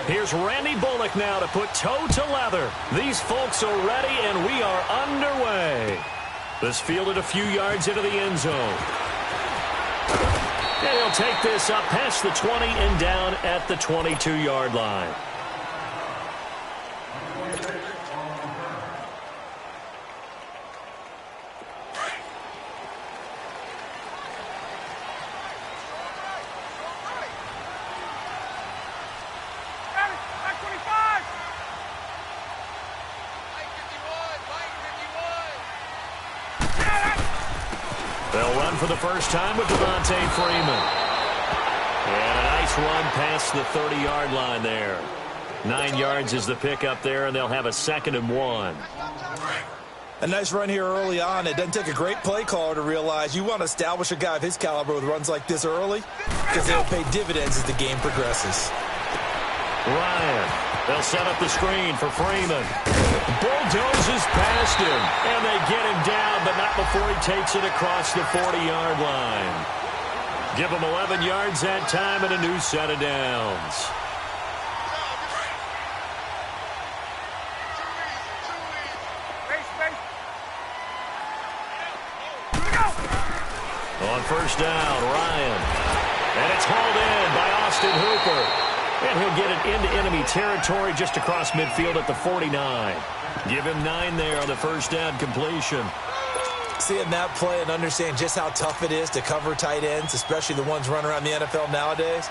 Here's Randy Bullock now to put toe to leather. These folks are ready, and we are underway. This fielded a few yards into the end zone. And he'll take this up past the 20 and down at the 22-yard line. They'll run for the first time with Devontae Freeman. And a nice run past the 30-yard line there. 9 yards is the pickup there, and they'll have a 2nd and 1. A nice run here early on. It doesn't take a great play caller to realize you want to establish a guy of his caliber with runs like this early because they'll pay dividends as the game progresses. Ryan, they'll set up the screen for Freeman. Bulldozes past him, and they get him down, but not before he takes it across the 40-yard line. Give him 11 yards that time and a new set of downs. On first down, Ryan. And it's hauled in by Austin Hooper. And he'll get it into enemy territory just across midfield at the 49. Give him 9 there on the first down completion. Seeing that play and understand just how tough it is to cover tight ends, especially the ones running around the NFL nowadays,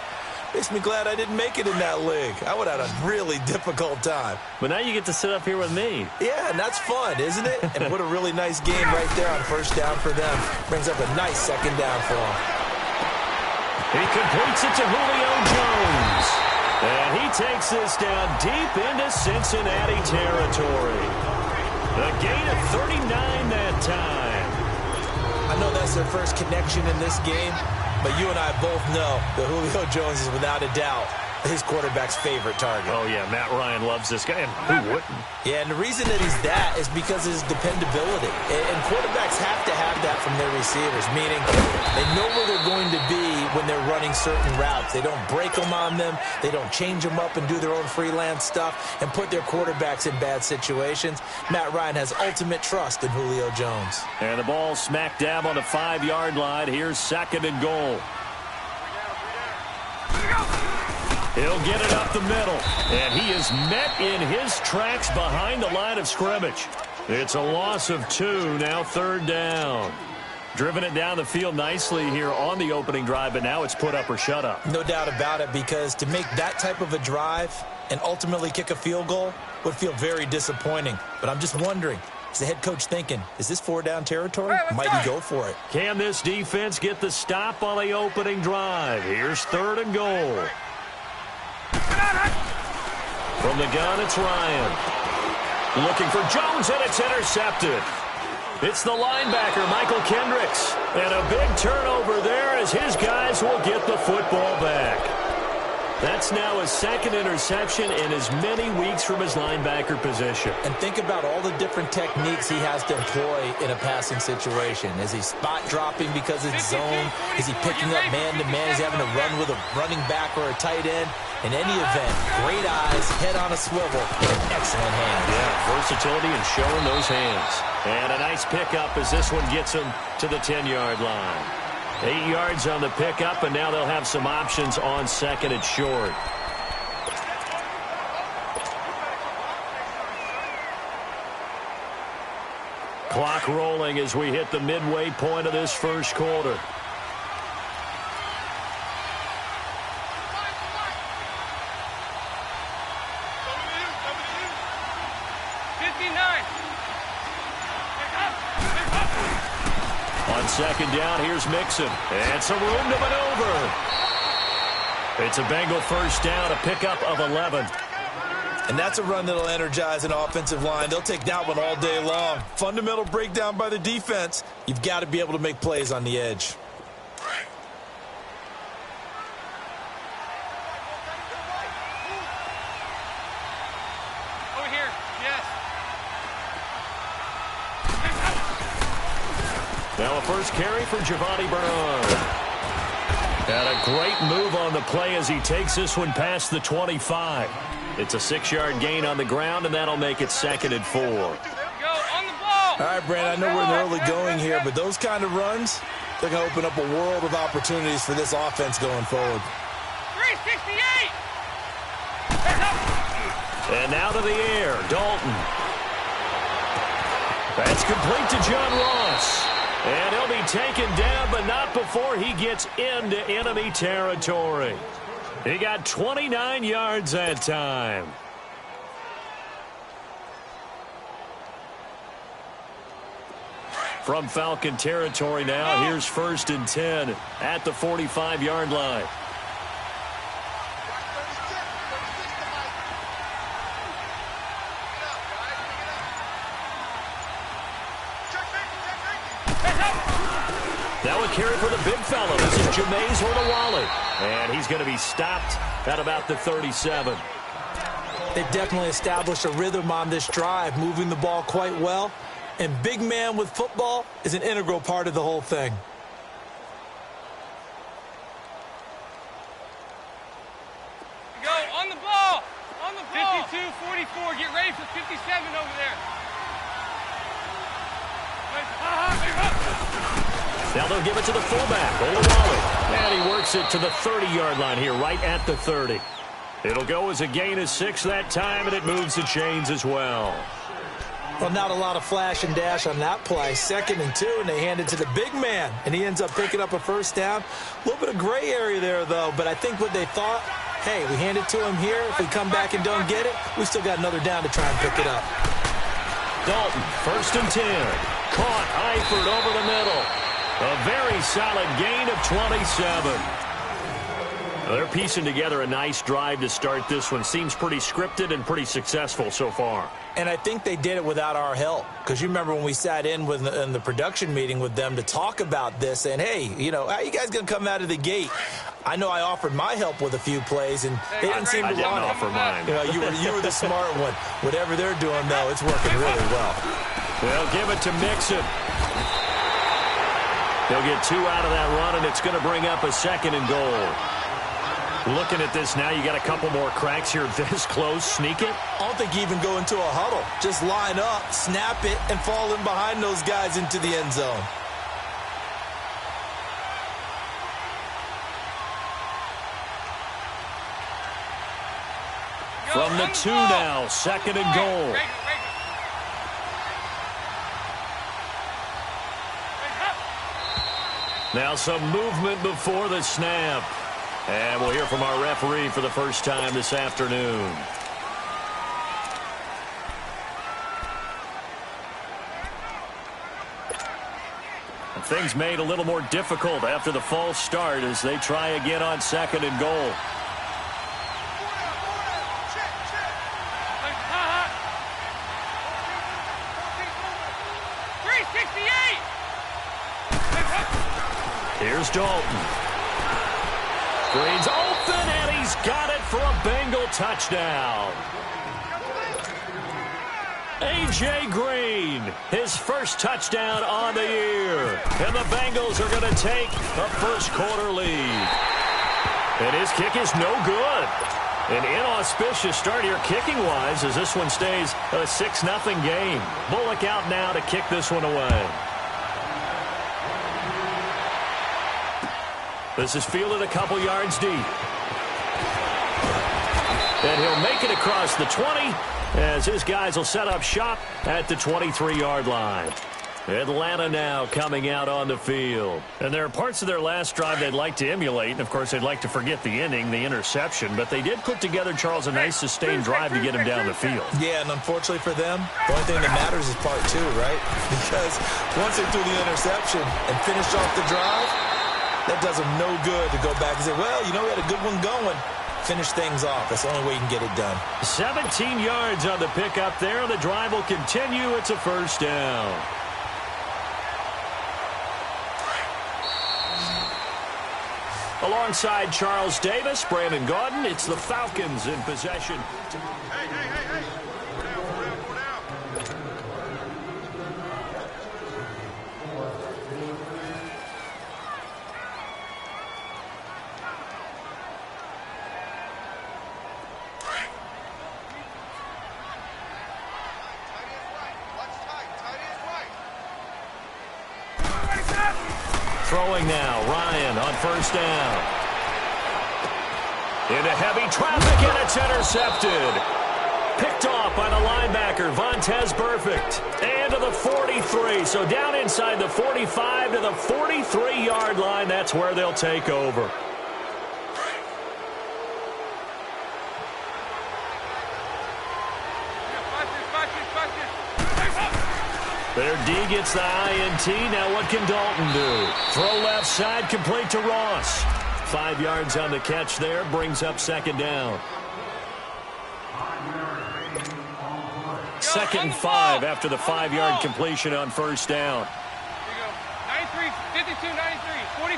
makes me glad I didn't make it in that league. I would have had a really difficult time. But now you get to sit up here with me. Yeah, and that's fun, isn't it? And what a really nice game right there on first down for them. Brings up a nice 2nd down for them. He completes it to Julio Jones. And he takes this down deep into Cincinnati territory. A gain of 39 that time. I know that's their first connection in this game, but you and I both know that Julio Jones is without a doubt his quarterback's favorite target. Oh, yeah, Matt Ryan loves this guy, and who wouldn't? Yeah, and the reason that he's that is because of his dependability. And quarterbacks have to have that from their receivers, meaning they know where they're going to be when they're running certain routes. They don't break them on them. They don't change them up and do their own freelance stuff and put their quarterbacks in bad situations. Matt Ryan has ultimate trust in Julio Jones. And the ball smack dab on the 5-yard line. Here's 2nd and goal. He'll get it up the middle, and he is met in his tracks behind the line of scrimmage. It's a loss of 2, now 3rd down. Driven it down the field nicely here on the opening drive, but now it's put up or shut up. No doubt about it, because to make that type of a drive and ultimately kick a field goal would feel very disappointing. But I'm just wondering, is the head coach thinking, is this 4-down territory? Might he go for it? Can this defense get the stop on the opening drive? Here's 3rd and goal. From the gun, it's Ryan. Looking for Jones, and it's intercepted. It's the linebacker, Michael Kendricks. And a big turnover there as his guys will get the football back. That's now his 2nd interception in as many weeks from his linebacker position. And think about all the different techniques he has to employ in a passing situation. Is he spot dropping because it's zone? Is he picking up man-to-man? Is he having to run with a running back or a tight end? In any event, great eyes, head on a swivel, and excellent hands. Yeah, versatility and showing those hands. And a nice pickup as this one gets him to the 10-yard line. 8 yards on the pickup, and now they'll have some options on 2nd and short. Clock rolling as we hit the midway point of this first quarter. On 2nd down, here's Mixon. And some room to maneuver. It's a Bengal first down, a pickup of 11. And that's a run that'll energize an offensive line. They'll take that one all day long. Fundamental breakdown by the defense. You've got to be able to make plays on the edge. Over here, yes. Now a first carry for Giovanni Bernard. And a great move on the play as he takes this one past the 25. It's a 6-yard gain on the ground, and that'll make it 2nd and 4. All right, Brandon, I know we're in the early going here, but those kind of runs, they're going to open up a world of opportunities for this offense going forward. 368! And now to the air, Dalton. That's complete to John Ross. And he'll be taken down, but not before he gets into enemy territory. He got 29 yards that time. From Falcon territory now, here's 1st and 10 at the 45-yard line. Now a carry for the big fella. This is Jameis Hordawale. And he's going to be stopped at about the 37. They definitely established a rhythm on this drive, moving the ball quite well. And big man with football is an integral part of the whole thing. Go on the ball. On the ball. 52-44. Get ready for 57 over there. Now they'll give it to the fullback, Olawale. And he works it to the 30-yard line here, right at the 30. It'll go as a gain of 6 that time, and it moves the chains as well. Well, not a lot of flash and dash on that play. 2nd and 2, and they hand it to the big man, and he ends up picking up a first down. A little bit of gray area there, though, but I think what they thought, hey, we hand it to him here. If we come back and don't get it, we still got another down to try and pick it up. Dalton, 1st and 10. Caught Eifert over the middle. A very solid gain of 27. They're piecing together a nice drive to start this one. Seems pretty scripted and pretty successful so far. And I think they did it without our help. Because you remember when we sat in the production meeting with them to talk about this, saying, hey, you know, how are you guys going to come out of the gate? I know I offered my help with a few plays, and they didn't seem to want it. I didn't offer mine. You know, you were the smart one. Whatever they're doing, though, it's working really well. They'll give it to Mixon. They'll get 2 out of that run, and it's going to bring up a 2nd and goal. Looking at this now, you got a couple more cracks here this close. Sneak it. I don't think you even go into a huddle. Just line up, snap it, and fall in behind those guys into the end zone. From the 2 now, 2nd and goal. Now some movement before the snap. And we'll hear from our referee for the first time this afternoon. And things made a little more difficult after the false start as they try again on 2nd and goal. Here's Dalton. Green's open, and he's got it for a Bengal touchdown. A.J. Green, his first touchdown on the year. And the Bengals are going to take a first-quarter lead. And his kick is no good. An inauspicious start here kicking-wise as this one stays a 6-0 game. Bullock out now to kick this one away. This is fielded a couple yards deep. And he'll make it across the 20 as his guys will set up shop at the 23-yard line. Atlanta now coming out on the field. And there are parts of their last drive they'd like to emulate. And, of course, they'd like to forget the ending, the interception. But they did put together, Charles, a nice sustained drive to get him down the field. Yeah, and unfortunately for them, the only thing that matters is part 2, right? Because once they threw the interception and finished off the drive, that does them no good to go back and say, well, you know, we had a good one going. Finish things off. That's the only way you can get it done. 17 yards on the pickup there. The drive will continue. It's a first down. Alongside Charles Davis, Brandon Gaudin, it's the Falcons in possession. Hey. Go down. Throwing now, Ryan on first down. Into heavy traffic, and it's intercepted. Picked off by the linebacker, Vontaze Burfict. And to the 43, so down inside the 45 to the 43-yard line. That's where they'll take over. Their D gets the INT. Now what can Dalton do? Throw left side, complete to Ross. 5 yards on the catch there, brings up second down. 2nd and 5 after the 5-yard completion on first down. Here you go. 93, 52, 93, 44,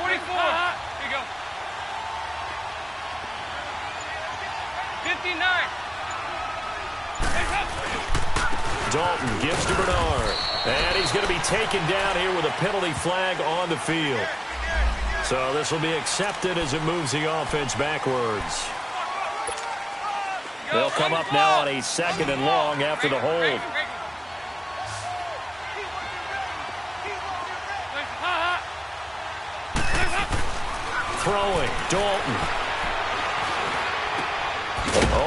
44. Here you go. 59. Dalton gives to Bernard. And he's going to be taken down here with a penalty flag on the field. So this will be accepted as it moves the offense backwards. They'll come up now on a 2nd and long after the hold. Throwing, Dalton.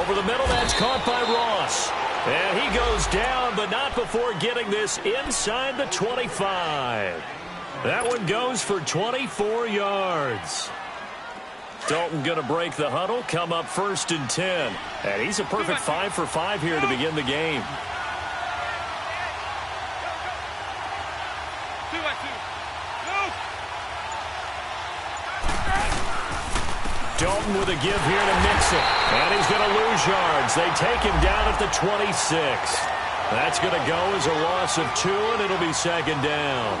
Over the middle, that's caught by Ross. And he goes down, but not before getting this inside the 25. That one goes for 24 yards. Dalton going to break the huddle, come up 1st and 10. And he's a perfect 5 for 5 here to begin the game. 2 by 2. Dalton with a give here to Mixon. And he's going to lose yards. They take him down at the 26. That's going to go as a loss of 2, and it'll be 2nd down.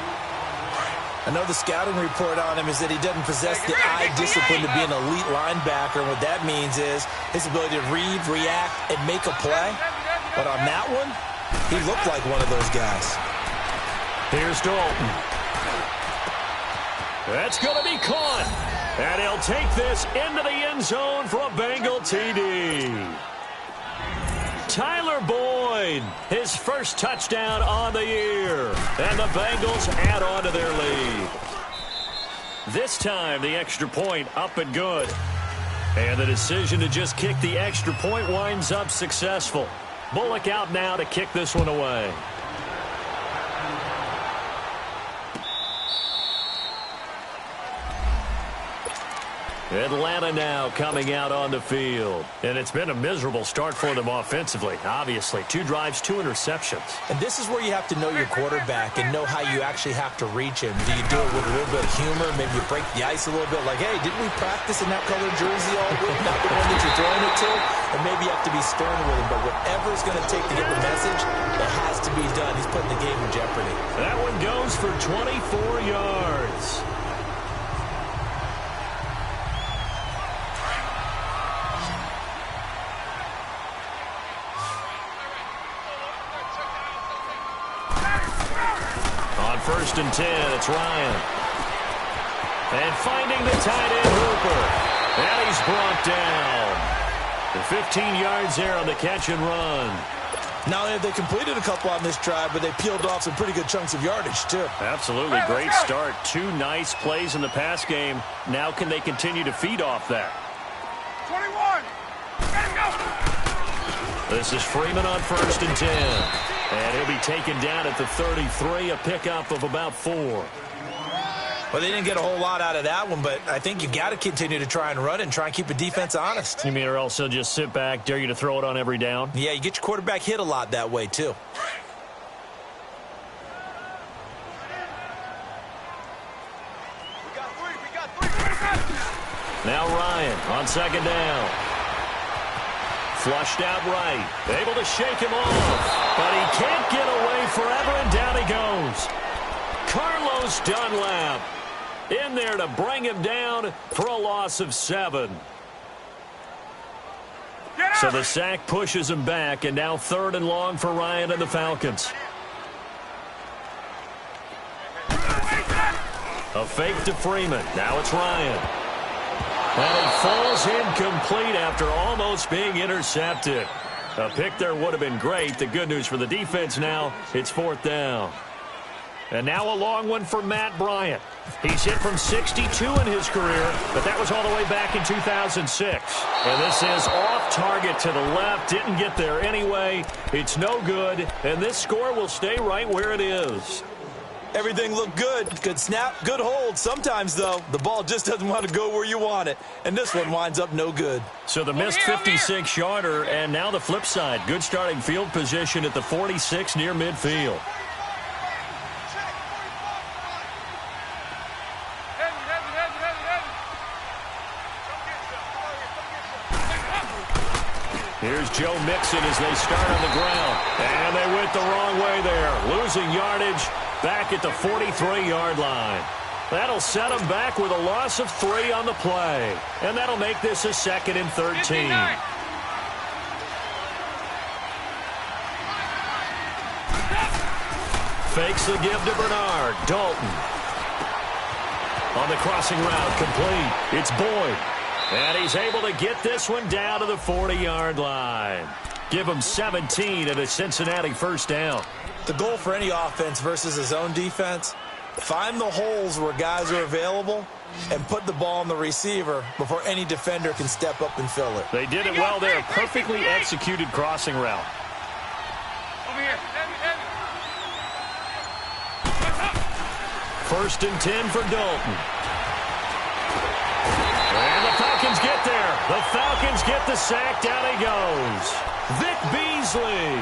I know the scouting report on him is that he doesn't possess the eye discipline to be an elite linebacker. And what that means is his ability to read, react, and make a play. But on that one, he looked like one of those guys. Here's Dalton. That's going to be caught. And he'll take this into the end zone for a Bengal TD. Tyler Boyd, his first touchdown on the year. And the Bengals add on to their lead. This time, the extra point up and good. And the decision to just kick the extra point winds up successful. Bullock out now to kick this one away. Atlanta now coming out on the field. And it's been a miserable start for them offensively, obviously. 2 drives, 2 interceptions. And this is where you have to know your quarterback and know how you actually have to reach him. Do you do it with a little bit of humor? Maybe you break the ice a little bit like, hey, didn't we practice in that colored jersey all week? Not the one that you're throwing it to? And maybe you have to be stern with him. But whatever it's going to take to get the message, it has to be done. He's putting the game in jeopardy. That one goes for 24 yards. On 1st and 10, it's Ryan. And finding the tight end, Hooper. And he's brought down. The 15 yards there on the catch and run. Not only have they completed a couple on this drive, but they peeled off some pretty good chunks of yardage, too. Absolutely. Great start. 2 nice plays in the pass game. Now can they continue to feed off that? 21. Let him go. This is Freeman on 1st and 10. And he'll be taken down at the 33, a pickup of about 4. Well, they didn't get a whole lot out of that one, but I think you got to continue to try and run it and try and keep the defense honest. You mean or else they'll just sit back, dare you to throw it on every down? Yeah, you get your quarterback hit a lot that way, too. Now Ryan on 2nd down. Flushed out right. Able to shake him off. But he can't get away forever, and down he goes. Carlos Dunlap in there to bring him down for a loss of 7. So the sack pushes him back, and now 3rd and long for Ryan and the Falcons. A fake to Freeman. Now it's Ryan. And he falls incomplete after almost being intercepted. A pick there would have been great. The good news for the defense now, it's 4th down. And now a long one for Matt Bryant. He's hit from 62 in his career, but that was all the way back in 2006. And this is off target to the left. Didn't get there anyway. It's no good, and this score will stay right where it is. Everything looked good. Good snap, good hold. Sometimes, though, the ball just doesn't want to go where you want it. And this one winds up no good. So the missed 56-yarder, and now the flip side. Good starting field position at the 46 near midfield. Here's Joe Mixon as they start on the ground. And they went the wrong way there. Losing yardage back at the 43-yard line. That'll set them back with a loss of 3 on the play. And that'll make this a 2nd and 13. 59. Fakes the give to Bernard. Dalton. On the crossing route, complete. It's Boyd. And he's able to get this one down to the 40-yard line. Give him 17 and a Cincinnati first down. The goal for any offense versus his own defense, find the holes where guys are available and put the ball on the receiver before any defender can step up and fill it. They did it well there. Perfectly executed crossing route. Over here. 1st and 10 for Dalton. And the Falcons get there. The Falcons get the sack. Down he goes. Vic Beasley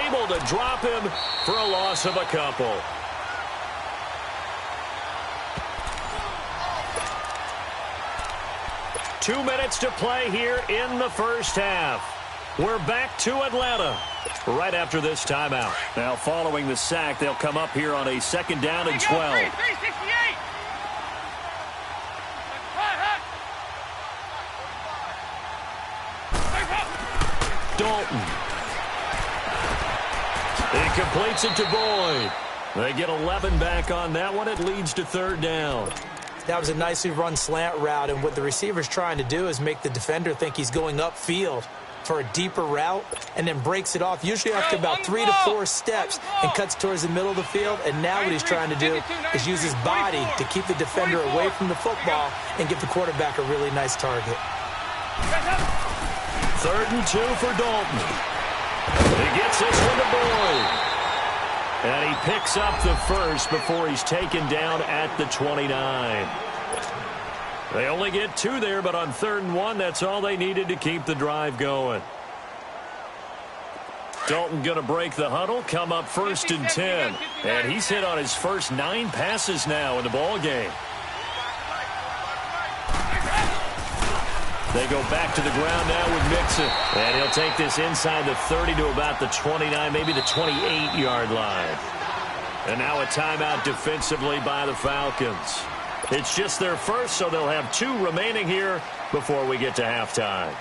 able to drop him for a loss of a couple. Two minutes to play here in the first half. We're back to Atlanta right after this timeout. Now following the sack, they'll come up here on a 2nd down and 12. 368. Dalton. He completes it to Boyd. They get 11 back on that one. It leads to 3rd down. That was a nicely run slant route, and what the receiver's trying to do is make the defender think he's going upfield for a deeper route and then breaks it off, usually after about 3 to 4 steps, and cuts towards the middle of the field. And now what he's trying to do is use his body to keep the defender away from the football and give the quarterback a really nice target. 3rd and 2 for Dalton. He gets this one to Boyd. And he picks up the first before he's taken down at the 29. They only get 2 there, but on 3rd and 1, that's all they needed to keep the drive going. Dalton going to break the huddle, come up 1st and 10. And he's hit on his first 9 passes now in the ball game. They go back to the ground now with Mixon. And he'll take this inside the 30 to about the 29, maybe the 28-yard line. And now a timeout defensively by the Falcons. It's just their first, so they'll have 2 remaining here before we get to halftime.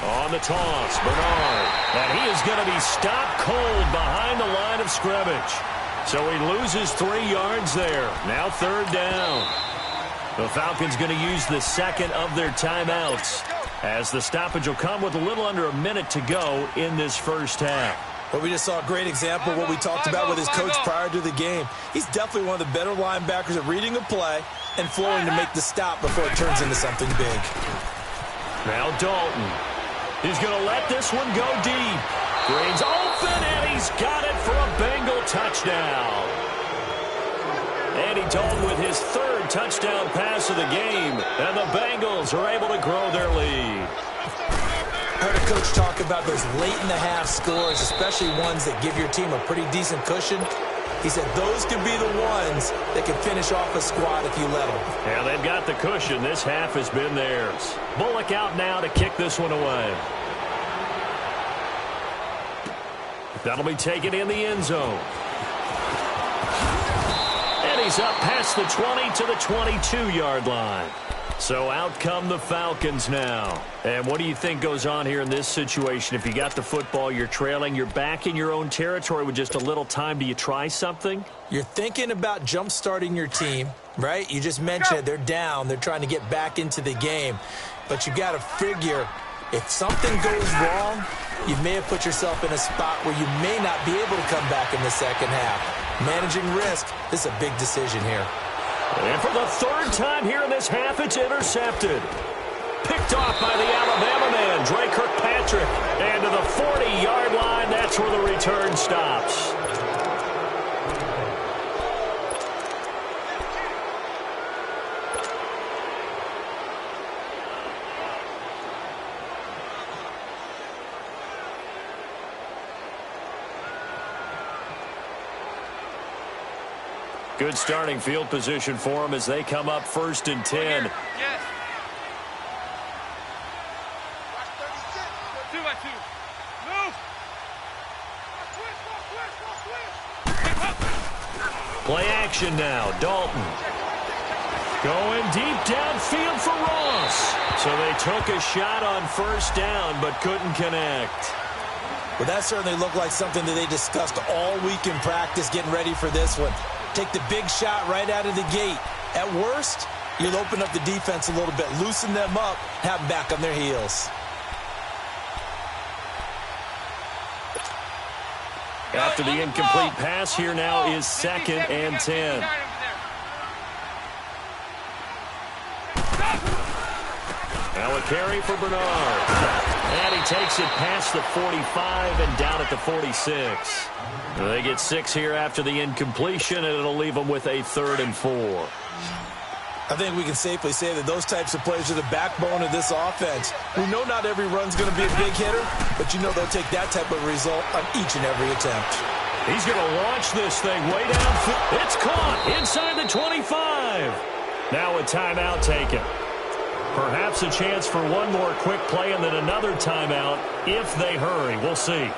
On the toss, Bernard. And he is going to be stopped cold behind the line of scrimmage. So he loses 3 yards there. Now 3rd down. The Falcons going to use the 2nd of their timeouts, as the stoppage will come with a little under a minute to go in this first half. But we just saw a great example of what we talked about with his coach prior to the game. He's definitely one of the better linebackers at reading a play and flowing to make the stop before it turns into something big. Now Dalton. He's going to let this one go deep. Green's open, and he's got it for a Bengal touchdown. Andy Dalton with his 3rd touchdown pass of the game, and the Bengals are able to grow their lead. I heard a coach talk about those late-in-the-half scores, especially ones that give your team a pretty decent cushion. He said those could be the ones that can finish off a squad if you let them. Yeah, they've got the cushion. This half has been theirs. Bullock out now to kick this one away. That'll be taken in the end zone. And he's up past the 20 to the 22-yard line. So out come the Falcons now. And what do you think goes on here in this situation? If you got the football, you're trailing, you're back in your own territory with just a little time. Do you try something? You're thinking about jump-starting your team, right? You just mentioned it. They're down. They're trying to get back into the game. But you got to figure if something goes wrong, you may have put yourself in a spot where you may not be able to come back in the second half. Managing risk, this is a big decision here. And for the third time here in this half, it's intercepted. Picked off by the Alabama man, Dre Kirkpatrick. And to the 40-yard line, that's where the return stops. Good starting field position for them as they come up 1st and 10. Yes. 2 by 2. Move. Play action now. Dalton. Going deep downfield for Ross. So they took a shot on 1st down but couldn't connect. Well, that certainly looked like something that they discussed all week in practice getting ready for this one. Take the big shot right out of the gate. At worst, you'll open up the defense a little bit, loosen them up, have them back on their heels. After the incomplete pass, here now is 2nd and 10. Now a carry for Bernard. And he takes it past the 45 and down at the 46. They get 6 here after the incompletion, and it'll leave them with a 3rd and 4. I think we can safely say that those types of plays are the backbone of this offense. We know not every run's going to be a big hitter, but you know they'll take that type of result on each and every attempt. He's going to launch this thing way down. It's caught inside the 25. Now a timeout taken. Perhaps a chance for one more quick play and then another timeout if they hurry. We'll see.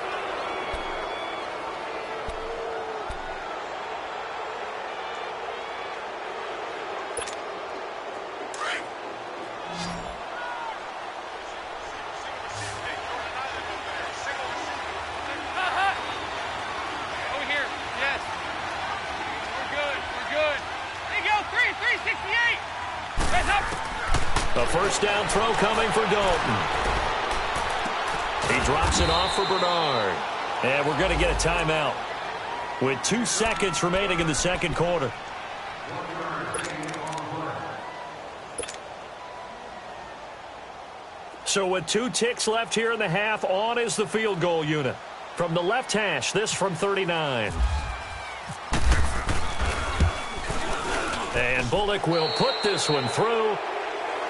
A 1st down throw coming for Dalton. He drops it off for Bernard. And we're going to get a timeout with 2 seconds remaining in the 2nd quarter. So with 2 ticks left here in the half, on is the field goal unit. From the left hash, this from 39. And Bullock will put this one through.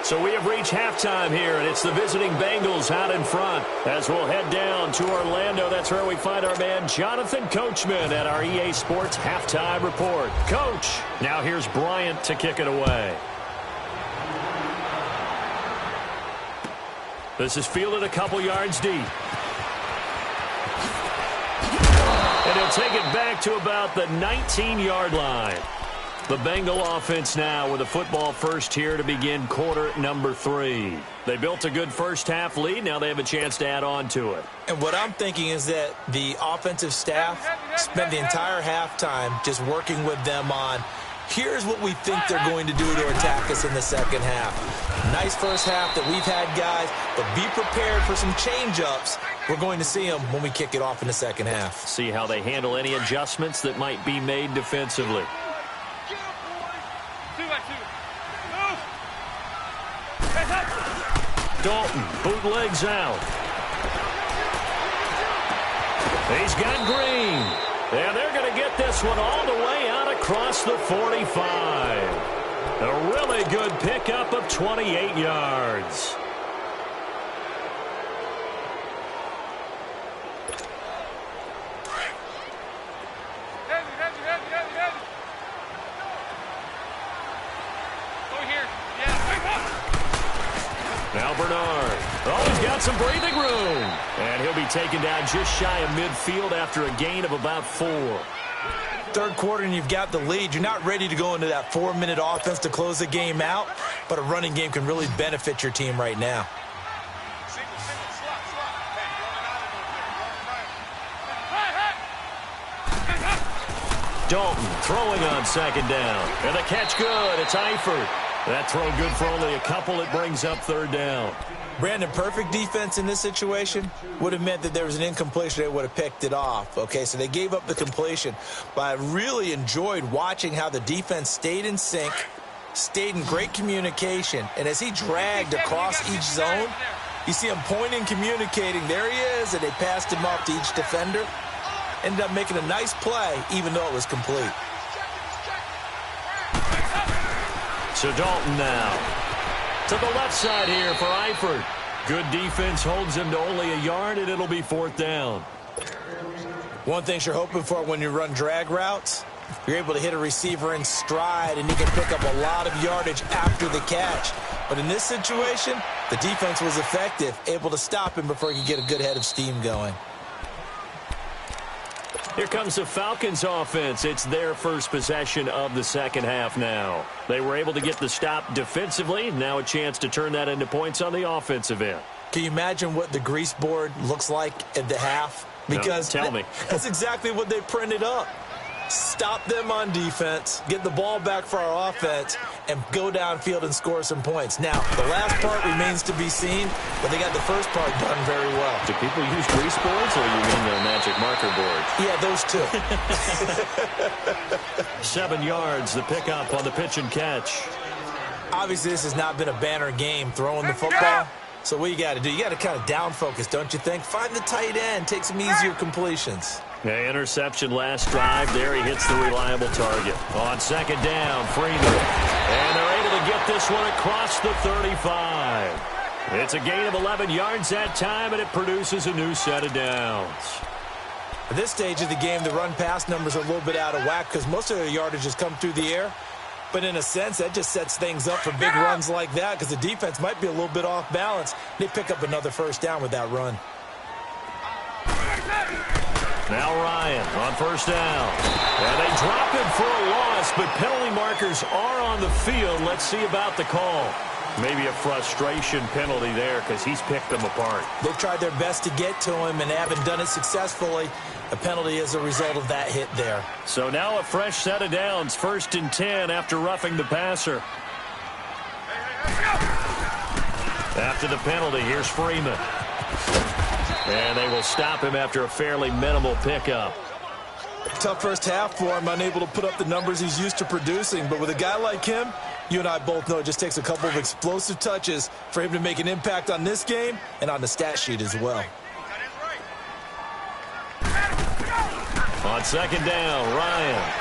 So we have reached halftime here, and it's the visiting Bengals out in front. As we'll head down to Orlando, that's where we find our man Jonathan Coachman at our EA Sports Halftime Report. Coach, now here's Bryant to kick it away. This is fielded a couple yards deep. And he'll take it back to about the 19-yard line. The Bengal offense now with a football first here to begin quarter number 3. They built a good first half lead. Now they have a chance to add on to it. And what I'm thinking is that the offensive staff spent the entire halftime just working with them on, here's what we think they're going to do to attack us in the second half. Nice first half that we've had, guys, but be prepared for some change-ups. We're going to see them when we kick it off in the second half. See how they handle any adjustments that might be made defensively. Dalton bootlegs out. He's got Green. And they're going to get this one all the way out across the 45. A really good pickup of 28 yards. Now Bernard. Oh, he's got some breathing room. And he'll be taken down just shy of midfield after a gain of about 4. Third quarter and you've got the lead. You're not ready to go into that 4-minute offense to close the game out, but a running game can really benefit your team right now. Dalton throwing on second down. And the catch good. It's Eifert. That throw good for only a couple. It brings up third down. Brandon, perfect defense in this situation would have meant that there was an incompletion. They would have picked it off. Okay, so they gave up the completion. But I really enjoyed watching how the defense stayed in sync, stayed in great communication. And as he dragged across each zone, you see him pointing, communicating. There he is, and they passed him off to each defender. Ended up making a nice play, even though it was complete. So Dalton now to the left side here for Eifert. Good defense holds him to only a yard, and it'll be fourth down. One thing you're hoping for when you run drag routes, you're able to hit a receiver in stride, and you can pick up a lot of yardage after the catch. But in this situation, the defense was effective, able to stop him before he could get a good head of steam going. Here comes the Falcons offense. It's their first possession of the second half now. They were able to get the stop defensively. Now a chance to turn that into points on the offensive end. Can you imagine what the grease board looks like at the half? Because no, tell me. That's exactly what they printed up. Stop them on defense, get the ball back for our offense, and go downfield and score some points. Now, the last part remains to be seen, but they got the first part done very well. Do people use grease boards, or you mean the magic marker boards? Yeah, those two. 7 yards, the pickup on the pitch and catch. Obviously, this has not been a banner game throwing the football. So what you got to do, you got to kind of down focus, don't you think? Find the tight end, take some easier completions. Yeah, interception last drive. There he hits the reliable target. On second down, Freeman. And they're able to get this one across the 35. It's a gain of 11 yards that time, and it produces a new set of downs. At this stage of the game, the run-pass numbers are a little bit out of whack because most of their yardage has come through the air. But in a sense, that just sets things up for big runs like that because the defense might be a little bit off balance. They pick up another first down with that run. Now Ryan on first down. And they drop it for a loss, but penalty markers are on the field. Let's see about the call. Maybe a frustration penalty there because he's picked them apart. They've tried their best to get to him and haven't done it successfully. A penalty as a result of that hit there. So now a fresh set of downs. 1st and 10 after roughing the passer. After the penalty, here's Freeman. And they will stop him after a fairly minimal pickup. Tough first half for him, unable to put up the numbers he's used to producing. But with a guy like him, you and I both know it just takes a couple of explosive touches for him to make an impact on this game and on the stat sheet as well. On second down, Ryan.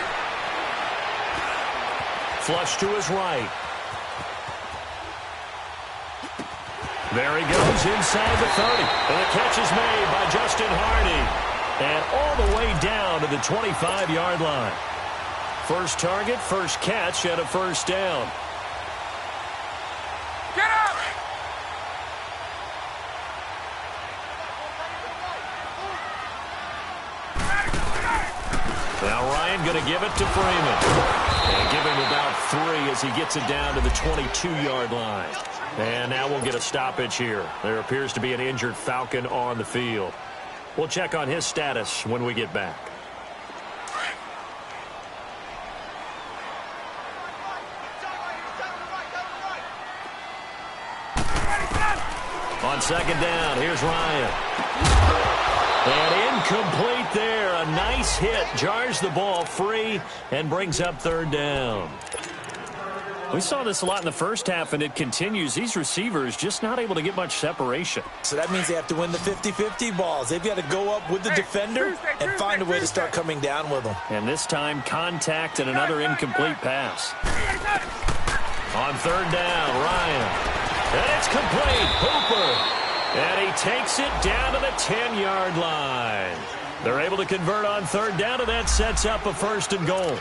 Flush to his right. There he goes inside the 30. And the catch is made by Justin Hardy. And all the way down to the 25-yard line. First target, first catch, and a first down. Get up! Now Ryan going to give it to Freeman. And give him about 3 as he gets it down to the 22-yard line. And now we'll get a stoppage here. There appears to be an injured Falcon on the field. We'll check on his status when we get back. On second down, here's Ryan. And incomplete there. A nice hit. Jars the ball free and brings up third down. We saw this a lot in the first half, and it continues. These receivers just not able to get much separation. So that means they have to win the 50-50 balls. They've got to go up with the defender and find a way to start coming down with them. And this time, contact and another incomplete pass. On third down, Ryan. And it's complete. Hooper. And he takes it down to the 10-yard line. They're able to convert on third down, and that sets up a 1st and goal.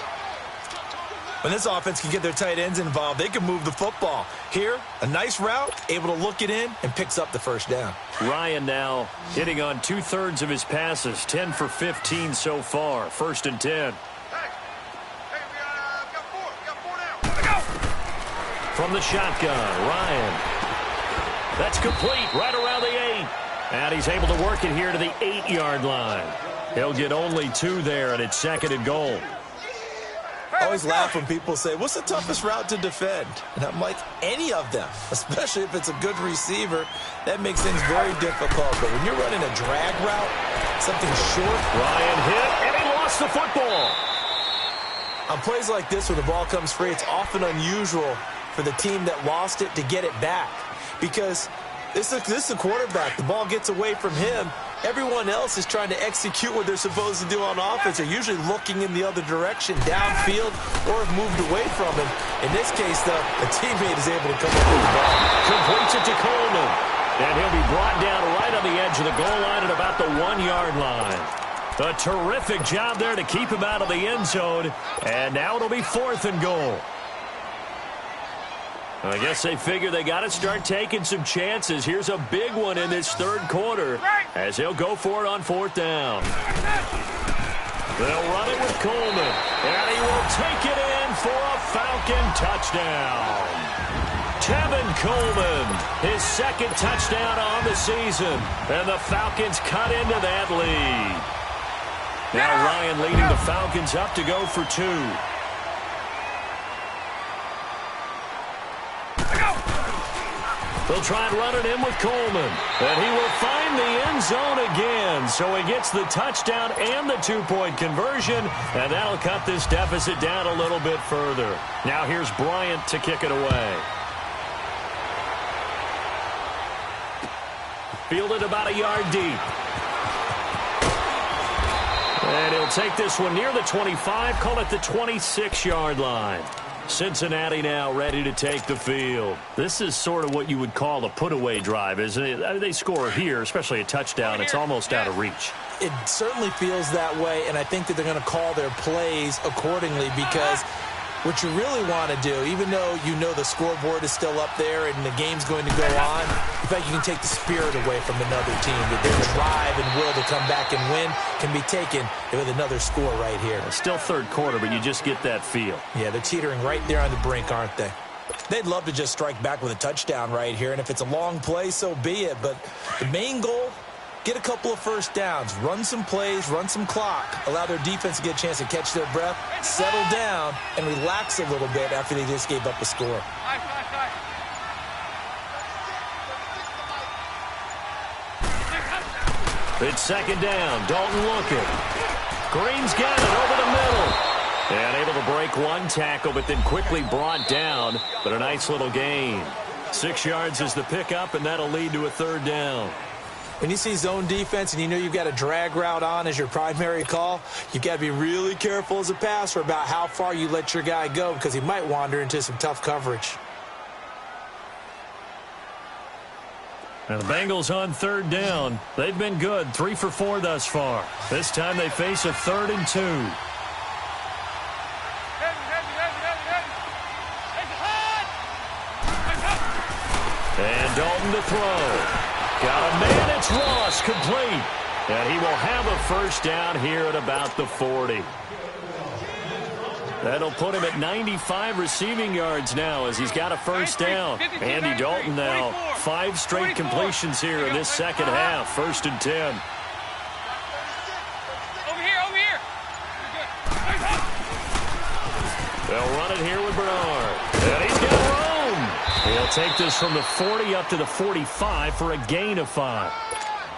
When this offense can get their tight ends involved, they can move the football. Here, a nice route, able to look it in, and picks up the first down. Ryan now hitting on 2/3 of his passes, 10 for 15 so far. 1st and 10. From the shotgun, Ryan. That's complete right around the 8. And he's able to work it here to the 8-yard line. He'll get only 2 there, and it's 2nd and goal. I always laugh when people say, what's the toughest route to defend? And I'm like, any of them, especially if it's a good receiver. That makes things very difficult. But when you're running a drag route, something short. Ryan hit, and he lost the football. On plays like this where the ball comes free, it's often unusual for the team that lost it to get it back. Because this is a quarterback. The ball gets away from him. Everyone else is trying to execute what they're supposed to do on offense. They're usually looking in the other direction, downfield, or have moved away from him. In this case, though, a teammate is able to come up with the ball. Completes it to Coleman. And he'll be brought down right on the edge of the goal line at about the 1-yard line. A terrific job there to keep him out of the end zone. And now it'll be 4th and goal. I guess they figure they got to start taking some chances. Here's a big one in this 3rd quarter as he'll go for it on 4th down. They'll run it with Coleman, and he will take it in for a Falcon touchdown. Tevin Coleman, his 2nd touchdown on the season, and the Falcons cut into that lead. Now Ryan leading the Falcons up to go for 2. They'll try and run it in with Coleman. And he will find the end zone again. So he gets the touchdown and the 2-point conversion. And that'll cut this deficit down a little bit further. Now here's Bryant to kick it away. Fielded about a yard deep. And he'll take this one near the 25, call it the 26-yard line. Cincinnati now ready to take the field. This is sort of what you would call a put-away drive, isn't it? I mean, they score here, especially a touchdown. It's almost out of reach. It certainly feels that way, and I think that they're going to call their plays accordingly because what you really want to do, even though you know the scoreboard is still up there and the game's going to go on, in fact, you can take the spirit away from another team, that their drive and will to come back and win can be taken with another score right here. Still 3rd quarter, but you just get that feel. Yeah, they're teetering right there on the brink, aren't they? They'd love to just strike back with a touchdown right here, and if it's a long play, so be it. But the main goal, get a couple of first downs, run some plays, run some clock, allow their defense to get a chance to catch their breath, settle down, and relax a little bit after they just gave up a score. It's 2nd down. Dalton looking. Green's got it over the middle. And able to break one tackle, but then quickly brought down. But a nice little gain. 6 yards is the pickup, and that'll lead to a 3rd down. When you see zone defense and you know you've got a drag route on as your primary call, you've got to be really careful as a passer about how far you let your guy go because he might wander into some tough coverage. And the Bengals on 3rd down. They've been good, 3 for 4 thus far. This time they face a 3rd and 2. And Dalton to throw. Got a man, it's Ross, complete. And he will have a first down here at about the 40. That'll put him at 95 receiving yards now as he's got a first down. Andy Dalton now, 5 straight completions here in this 2nd half. 1st and 10. Over here. They'll run it here with Bernard. And he's got room. He'll take this from the 40 up to the 45 for a gain of 5.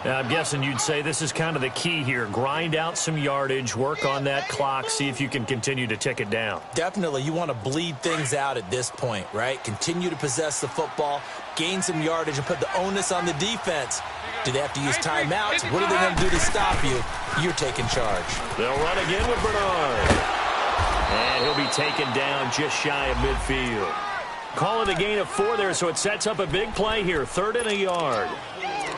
Now, I'm guessing you'd say this is kind of the key here. Grind out some yardage, work on that clock, see if you can continue to tick it down. Definitely. You want to bleed things out at this point, right? Continue to possess the football, gain some yardage, and put the onus on the defense. Do they have to use timeouts? What are they going to do to stop you? You're taking charge. They'll run again with Bernard. And he'll be taken down just shy of midfield. Call it a gain of 4 there, so it sets up a big play here. 3rd and a yard.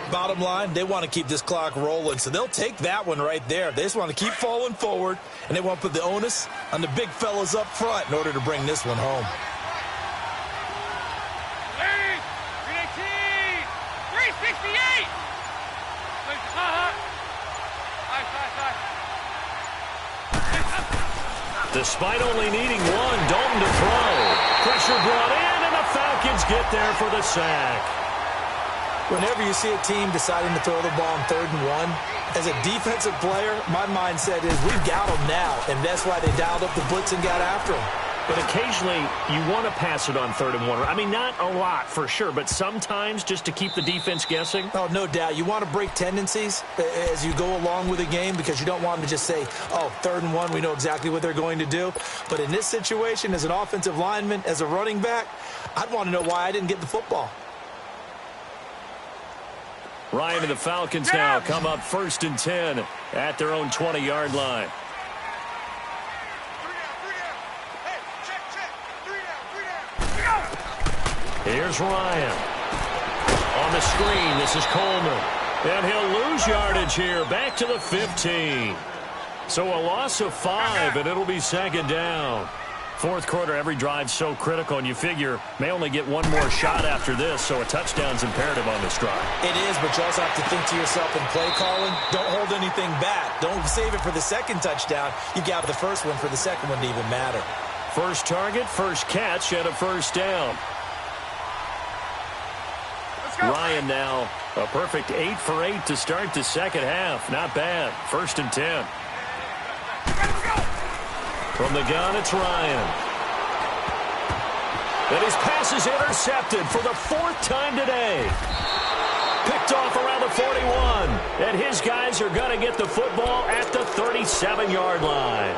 Bottom line, they want to keep this clock rolling, so they'll take that one right there. They just want to keep falling forward, and they want to put the onus on the big fellas up front in order to bring this one home. 368! Despite only needing 1, Dalton to throw. Pressure brought in, and the Falcons get there for the sack. Whenever you see a team deciding to throw the ball on 3rd and 1, as a defensive player, my mindset is we've got them now, and that's why they dialed up the blitz and got after them. But occasionally, you want to pass it on 3rd and 1. I mean, not a lot for sure, but sometimes just to keep the defense guessing. Oh, no doubt. You want to break tendencies as you go along with the game because you don't want them to just say, oh, 3rd and 1, we know exactly what they're going to do. But in this situation, as an offensive lineman, as a running back, I'd want to know why I didn't get the football. Ryan and the Falcons now come up 1st and 10 at their own 20-yard line. Here's Ryan. On the screen, this is Coleman. And he'll lose yardage here, back to the 15. So a loss of 5, and it'll be 2nd down. 4th quarter, every drive's so critical, and you figure may only get one more shot after this, so a touchdown's imperative on this drive. It is, but you also have to think to yourself in play calling, don't hold anything back. Don't save it for the 2nd touchdown. You got the 1st one for the 2nd one to even matter. First target, first catch, and a 1st down. Ryan now a perfect 8 for 8 to start the 2nd half. Not bad. 1st and 10. From the gun, it's Ryan. And his pass is intercepted for the 4th time today. Picked off around the 41. And his guys are going to get the football at the 37-yard line.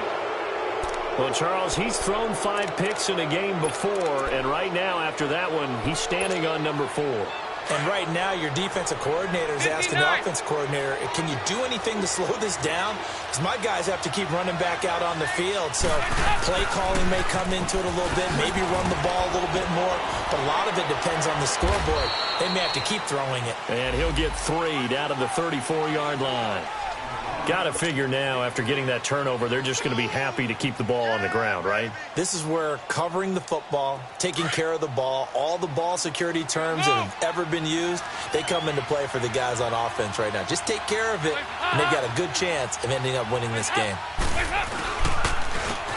Well, Charles, he's thrown 5 picks in a game before, and right now, after that one, he's standing on number 4. And right now, your defensive coordinator is asking the offensive coordinator, can you do anything to slow this down? Because my guys have to keep running back out on the field. So play calling may come into it a little bit, maybe run the ball a little bit more. But a lot of it depends on the scoreboard. They may have to keep throwing it. And he'll get 3 down to the 34-yard line. Got to figure now, after getting that turnover, they're just going to be happy to keep the ball on the ground, right? This is where covering the football, taking care of the ball, all the ball security terms that have ever been used, they come into play for the guys on offense right now. Just take care of it, and they've got a good chance of ending up winning this game.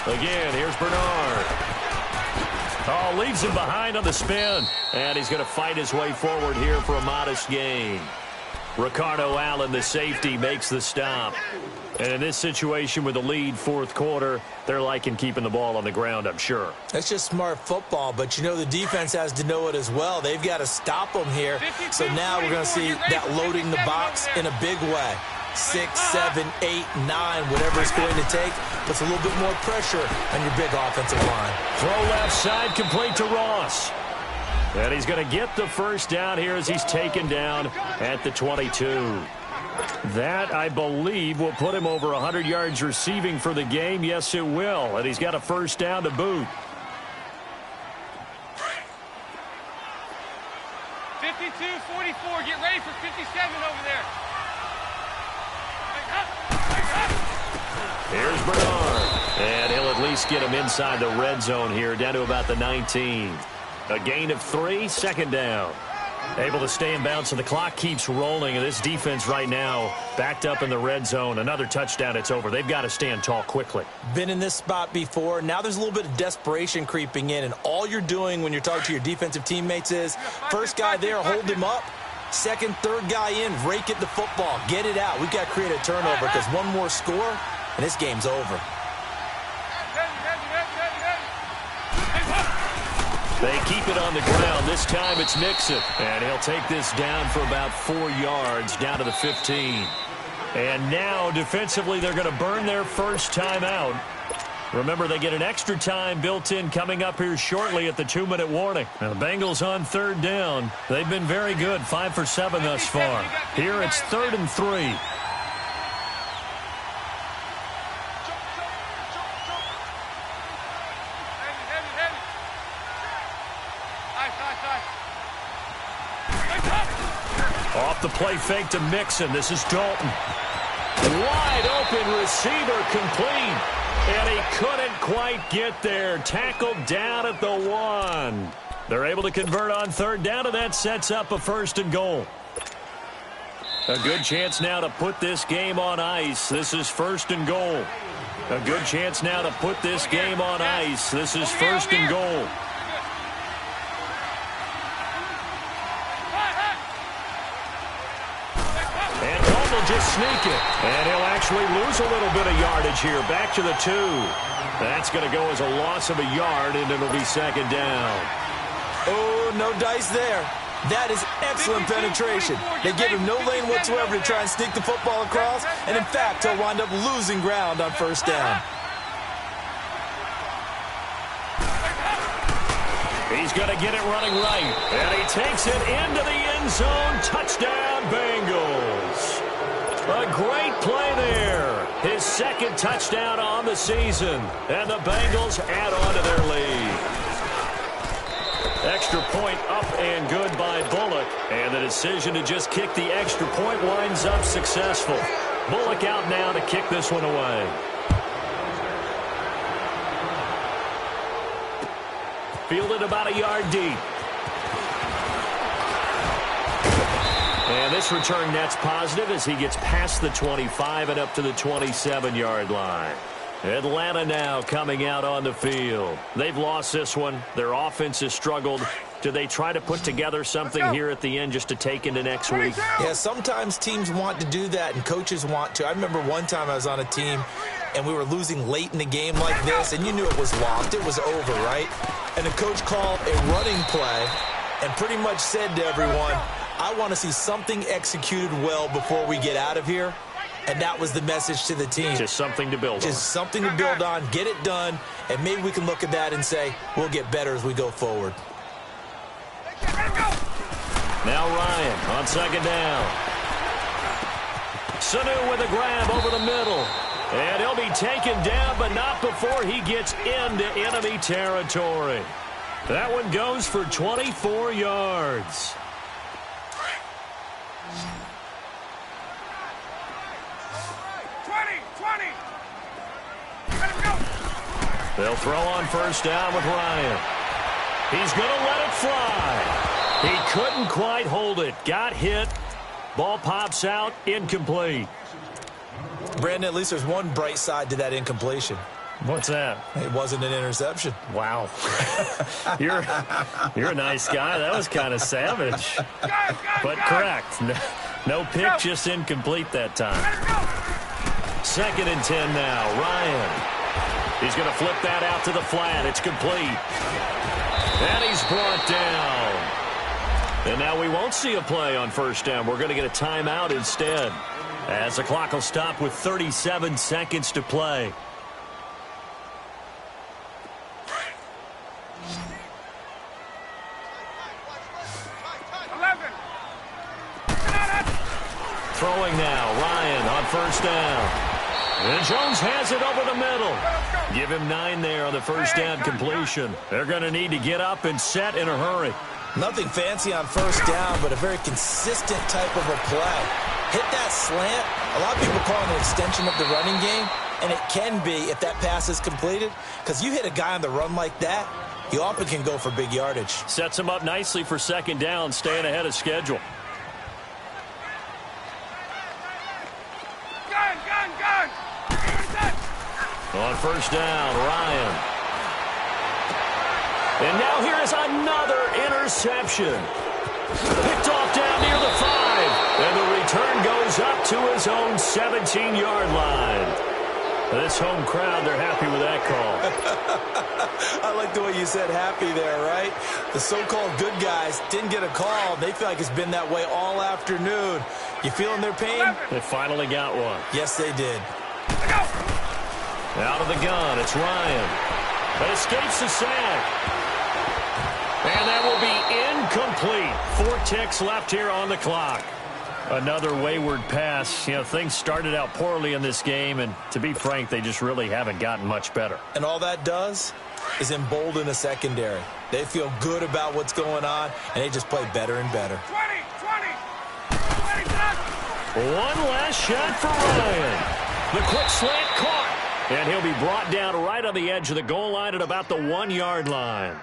Again, here's Bernard. Oh, leaves him behind on the spin. And he's going to fight his way forward here for a modest gain. Ricardo Allen, the safety, makes the stop. And in this situation with the lead 4th quarter, they're liking keeping the ball on the ground, I'm sure. That's just smart football, but you know the defense has to know it as well. They've got to stop them here. So now we're going to see that loading the box in a big way. 6, 7, 8, 9, whatever it's going to take, puts a little bit more pressure on your big offensive line. Throw left side, complete to Ross. And he's going to get the 1st down here as he's taken down at the 22. That, I believe, will put him over 100 yards receiving for the game. Yes, it will. And he's got a 1st down to boot. 52-44. Get ready for 57 over there. Here's Bernard. And he'll at least get him inside the red zone here, down to about the 19. A gain of 3, 2nd down. Able to stay in bounds, so the clock keeps rolling. And this defense right now backed up in the red zone. Another touchdown, it's over. They've got to stand tall quickly. Been in this spot before. Now there's a little bit of desperation creeping in. And all you're doing when you're talking to your defensive teammates is, first guy there, hold him up. 2nd, 3rd guy in, rake at the football. Get it out. We've got to create a turnover because one more score, and this game's over. They keep it on the ground. This time it's Mixon. And he'll take this down for about 4 yards, down to the 15. And now, defensively, they're going to burn their 1st timeout. Remember, they get an extra time built in coming up here shortly at the 2-minute warning. Now, the Bengals on 3rd down. They've been very good, 5 for 7 thus far. Here it's 3rd and 3. Off the play fake to Mixon. This is Dalton. Wide open receiver complete. And he couldn't quite get there. Tackled down at the 1. They're able to convert on 3rd down, and that sets up a 1st and goal. A good chance now to put this game on ice. This is 1st and goal. A good chance now to put this game on ice. This is 1st and goal. will just sneak it. And he'll actually lose a little bit of yardage here. Back to the 2. That's going to go as a loss of a yard, and it'll be second down. Oh, no dice there. That is excellent penetration. They give him no lane whatsoever to try and sneak the football across, and in fact, he'll wind up losing ground on first down. He's going to get it running right, and he takes it into the end zone. Touchdown, Bengals. A great play there. His second touchdown on the season, and the Bengals add on to their lead. Extra point up and good by Bullock, and the decision to just kick the extra point winds up successful. Bullock out now to kick this one away. Fielded about a yard deep. And this return net's positive as he gets past the 25 and up to the 27-yard line. Atlanta now coming out on the field. They've lost this one. Their offense has struggled. Do they try to put together something here at the end just to take into next week? Yeah, sometimes teams want to do that and coaches want to. I remember one time I was on a team and we were losing late in the game like this, and you knew it was lost. It was over, right? And the coach called a running play and pretty much said to everyone, I want to see something executed well before we get out of here. And that was the message to the team. Just something to build on. Just something to build on, get it done, and maybe we can look at that and say, we'll get better as we go forward. Now Ryan on second down. Sanu with a grab over the middle. And he'll be taken down, but not before he gets into enemy territory. That one goes for 24 yards. They'll throw on first down with Ryan. He's going to let it fly. He couldn't quite hold it. Got hit. Ball pops out. Incomplete. Brandon, at least there's one bright side to that incompletion. What's that? It wasn't an interception. Wow. You're a nice guy. That was kind of savage. But correct. No pick, just incomplete that time. Second and 10 now. Ryan. He's going to flip that out to the flat. It's complete. And he's brought down. And now we won't see a play on first down. We're going to get a timeout instead, as the clock will stop with 37 seconds to play. Throwing now. Ryan on first down. And Jones has it over the middle. Give him 9 there on the first down completion. They're going to need to get up and set in a hurry. Nothing fancy on first down, but a very consistent type of a play. Hit that slant. A lot of people call it an extension of the running game, and it can be if that pass is completed, because you hit a guy on the run like that, you often can go for big yardage. Sets him up nicely for second down, staying ahead of schedule. On first down, Ryan. And now here is another interception. Picked off down near the 5. And the return goes up to his own 17-yard line. This home crowd, they're happy with that call. I like the way you said happy there, right? The so-called good guys didn't get a call. They feel like it's been that way all afternoon. You feeling their pain? They finally got one. Yes, they did. Out of the gun, it's Ryan. But escapes the sack. And that will be incomplete. 4 ticks left here on the clock. Another wayward pass. You know, things started out poorly in this game, and to be frank, they just really haven't gotten much better. And all that does is embolden the secondary. They feel good about what's going on, and they just play better and better. 20. One last shot for Ryan. The quick slant caught. And he'll be brought down right on the edge of the goal line at about the 1-yard line.